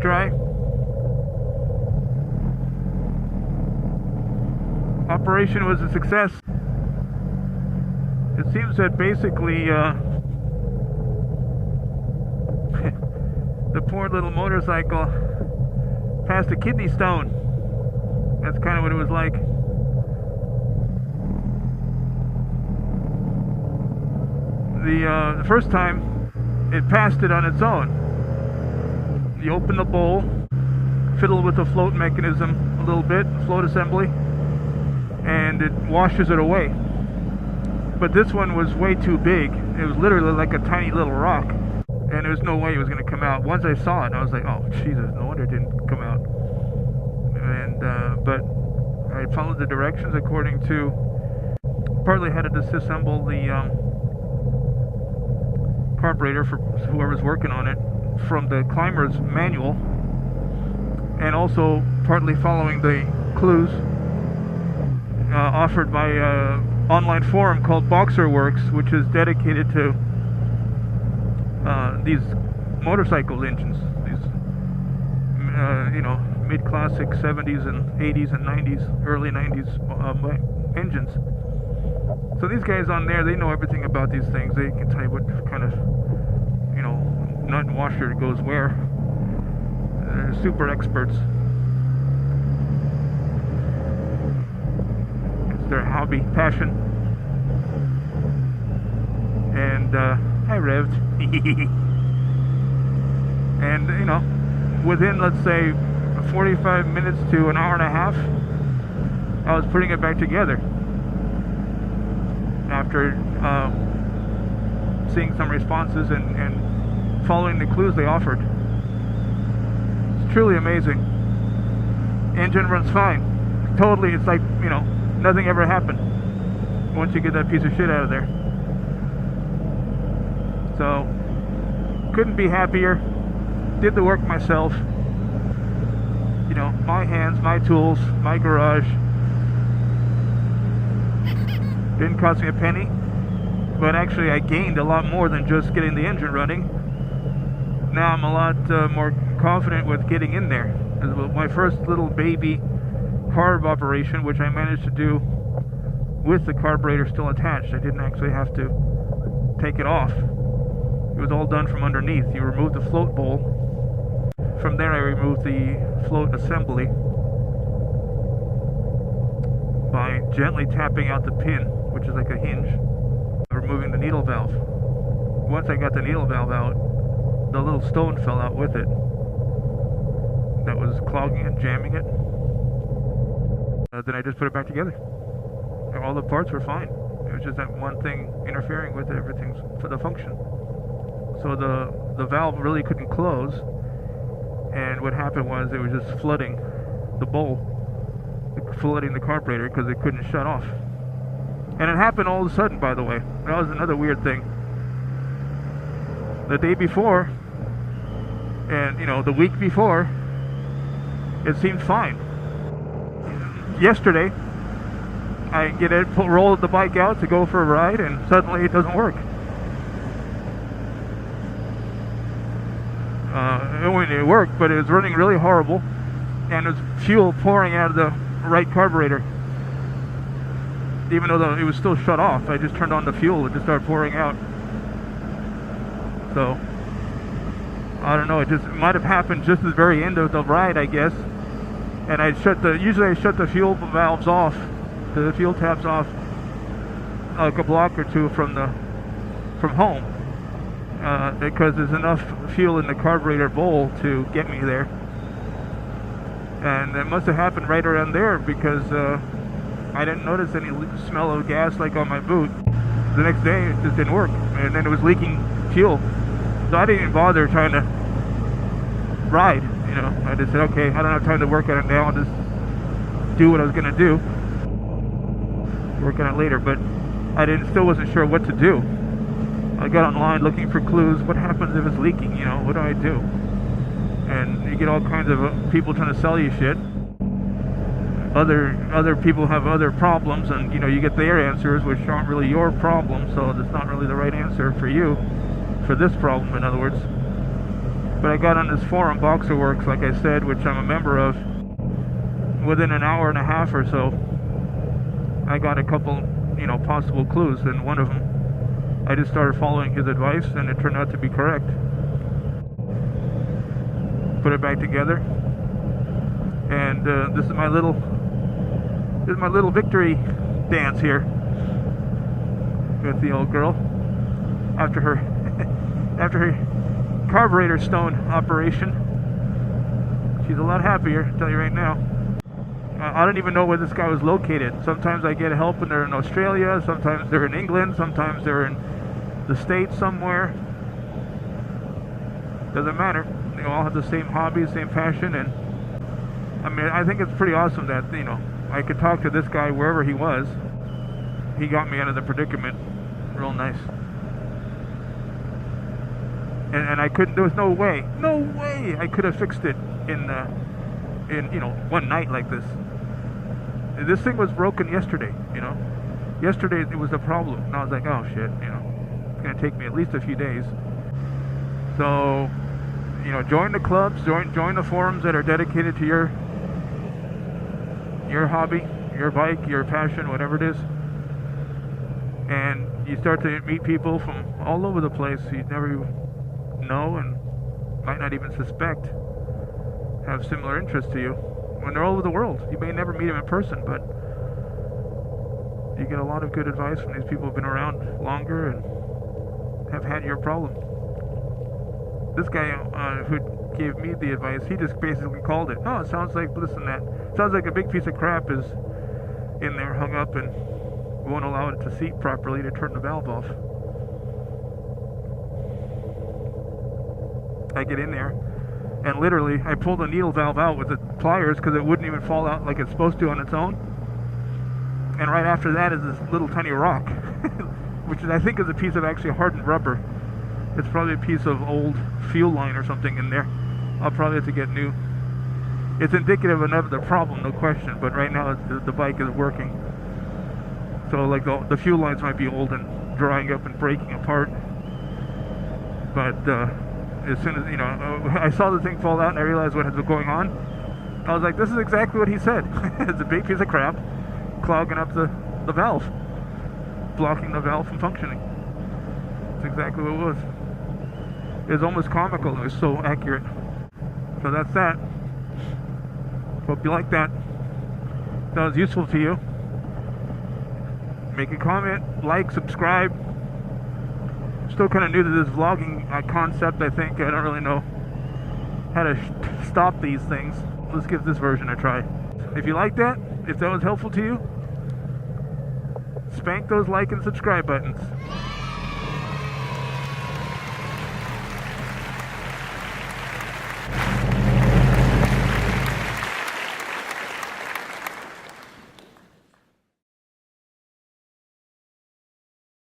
dry. Operation was a success. It seems that basically the poor little motorcycle passed a kidney stone. That's kind of what it was like. The first time it passed it on its own. You open the bowl, fiddle with the float mechanism a little bit, float assembly, and it washes it away. But this one was way too big. It was literally like a tiny little rock, and there was no way it was going to come out. Once I saw it, I was like, oh Jesus, no wonder it didn't come out. And but I followed the directions according to, partly had to disassemble the carburetor for whoever's working on it from the climber's manual, and also partly following the clues offered by an online forum called Boxer Works, which is dedicated to these motorcycle engines, these you know, mid-classic 70s and 80s and 90s, early 90s engines. So these guys on there, they know everything about these things. They can tell you what kind of, you know, nut and washer goes where. They're super experts. It's their hobby, passion. And I revved. And you know, within, let's say, 45 minutes to an hour and a half, I was putting it back together after seeing some responses and following the clues they offered. It's truly amazing. Engine runs fine. Totally, it's like, you know, nothing ever happened once you get that piece of shit out of there. So, couldn't be happier. Did the work myself. You know, my hands, my tools, my garage. Didn't cost me a penny, but actually I gained a lot more than just getting the engine running. Now I'm a lot more confident with getting in there. My first little baby carb operation, which I managed to do with the carburetor still attached. I didn't actually have to take it off. It was all done from underneath. You remove the float bowl. From there I removed the float assembly by gently tapping out the pin, which is like a hinge, removing the needle valve. Once I got the needle valve out, the little stone fell out with it that was clogging it, jamming it. Then I just put it back together. All the parts were fine. It was just that one thing interfering with everything for the function. So the valve really couldn't close, and what happened was it was just flooding the bowl, flooding the carburetor because it couldn't shut off. And it happened all of a sudden, by the way. That was another weird thing. The day before, and you know, the week before, it seemed fine. Yesterday, I get it, roll the bike out to go for a ride, and suddenly it doesn't work. It worked, but it was running really horrible, and there was fuel pouring out of the right carburetor. Even though it was still shut off, I just turned on the fuel, it just started pouring out. So, I don't know, it might have happened just at the very end of the ride, I guess. And usually I shut the fuel valves off, the fuel tabs off, like a block or two from home. Because there's enough fuel in the carburetor bowl to get me there. And it must have happened right around there because I didn't notice any smell of gas like on my boot. The next day it just didn't work, and then it was leaking fuel. So I didn't even bother trying to ride, you know. I just said, okay, I don't have time to work on it now, I'll just do what I was gonna do. Work on it later, but I still wasn't sure what to do. I got online looking for clues. What happens if it's leaking? You know, what do I do? And you get all kinds of people trying to sell you shit. Other people have other problems, and you know, you get their answers, which aren't really your problem. So it's not really the right answer for you, for this problem, in other words. But I got on this forum, BoxerWorks, like I said, which I'm a member of. Within an hour and a half or so, I got a couple, possible clues, and one of them, I just started following his advice, and it turned out to be correct. Put it back together, and this is my little victory dance here with the old girl after her carburetor stone operation. She's a lot happier, I'll tell you right now. I don't even know where this guy was located. Sometimes I get help and they're in Australia, sometimes they're in England, sometimes they're in the States somewhere. Doesn't matter. They all have the same hobby, same passion, and I mean, I think it's pretty awesome that, I could talk to this guy wherever he was. He got me out of the predicament. Real nice. And I couldn't, there was no way I could have fixed it in one night like this. This thing was broken yesterday, Yesterday it was a problem. And I was like, oh shit, it's gonna take me at least a few days. So, join the clubs, join the forums that are dedicated to your hobby, your bike, your passion, whatever it is. And you start to meet people from all over the place you'd never know and might not even suspect have similar interests to you when they're all over the world. You may never meet them in person, but you get a lot of good advice from these people who've been around longer and have had your problem. This guy who gave me the advice, he just basically called it. Oh, it sounds like this and that. It sounds like a big piece of crap is in there, hung up, and won't allow it to seat properly to turn the valve off. I get in there, and literally, I pull the needle valve out with the pliers because it wouldn't even fall out like it's supposed to on its own. And right after that is this little tiny rock, which I think is a piece of actually hardened rubber. It's probably a piece of old fuel line or something in there. I'll probably have to get new. It's indicative of the problem, no question, but right now the bike is working. So like the fuel lines might be old and drying up and breaking apart. But as soon as, I saw the thing fall out and I realized what was going on, I was like, this is exactly what he said. It's a big piece of crap clogging up the valve, blocking the valve from functioning. That's exactly what it was. It was almost comical. It was so accurate. So that's that. Hope you like that. If that was useful to you. Make a comment, like, subscribe. Still kind of new to this vlogging concept, I think. I don't really know how to stop these things. Let's give this version a try. If you like that, if that was helpful to you, spank those like and subscribe buttons.